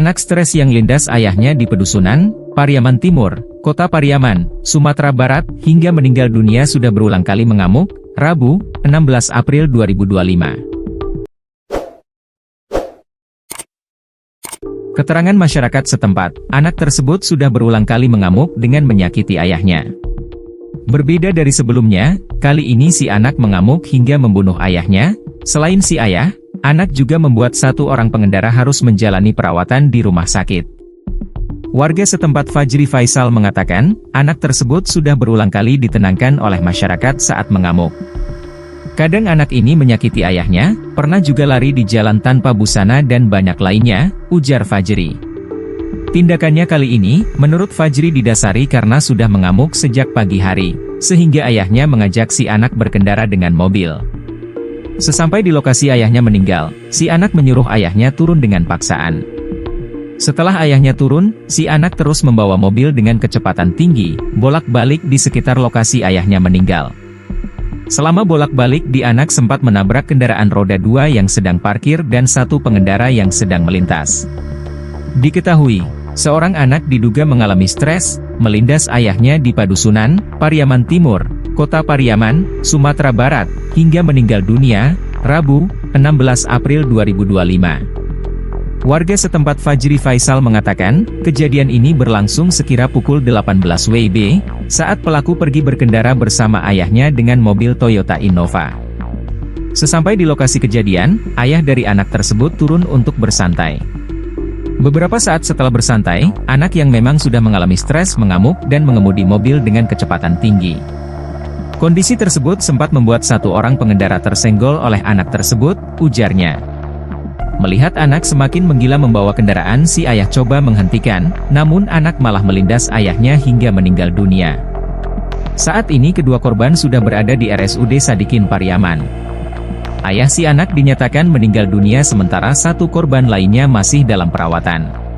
Anak stres yang lindas ayahnya di Pedusunan, Pariaman Timur, Kota Pariaman, Sumatera Barat, hingga meninggal dunia sudah berulang kali mengamuk, Rabu, 16 April 2025. Keterangan masyarakat setempat, anak tersebut sudah berulang kali mengamuk dengan menyakiti ayahnya. Berbeda dari sebelumnya, kali ini si anak mengamuk hingga membunuh ayahnya. Selain si ayah, anak juga membuat satu orang pengendara harus menjalani perawatan di rumah sakit. Warga setempat Fajri Faisal mengatakan, anak tersebut sudah berulang kali ditenangkan oleh masyarakat saat mengamuk. Kadang anak ini menyakiti ayahnya, pernah juga lari di jalan tanpa busana dan banyak lainnya, ujar Fajri. Tindakannya kali ini, menurut Fajri didasari karena sudah mengamuk sejak pagi hari, sehingga ayahnya mengajak si anak berkendara dengan mobil. Sesampai di lokasi ayahnya meninggal, si anak menyuruh ayahnya turun dengan paksaan. Setelah ayahnya turun, si anak terus membawa mobil dengan kecepatan tinggi, bolak-balik di sekitar lokasi ayahnya meninggal. Selama bolak-balik di anak sempat menabrak kendaraan roda 2 yang sedang parkir dan satu pengendara yang sedang melintas. Diketahui, seorang anak diduga mengalami stres, melindas ayahnya di Pedusunan, Pariaman Timur, Kota Pariaman, Sumatera Barat, hingga meninggal dunia, Rabu, 16 April 2025. Warga setempat Fajri Faisal mengatakan, kejadian ini berlangsung sekira pukul 18 WIB, saat pelaku pergi berkendara bersama ayahnya dengan mobil Toyota Innova. Sesampai di lokasi kejadian, ayah dari anak tersebut turun untuk bersantai. Beberapa saat setelah bersantai, anak yang memang sudah mengalami stres mengamuk dan mengemudi mobil dengan kecepatan tinggi. Kondisi tersebut sempat membuat satu orang pengendara tersenggol oleh anak tersebut, ujarnya. Melihat anak semakin menggila membawa kendaraan, si ayah coba menghentikan, namun anak malah melindas ayahnya hingga meninggal dunia. Saat ini kedua korban sudah berada di RSUD Sadikin Pariaman. Ayah si anak dinyatakan meninggal dunia sementara satu korban lainnya masih dalam perawatan.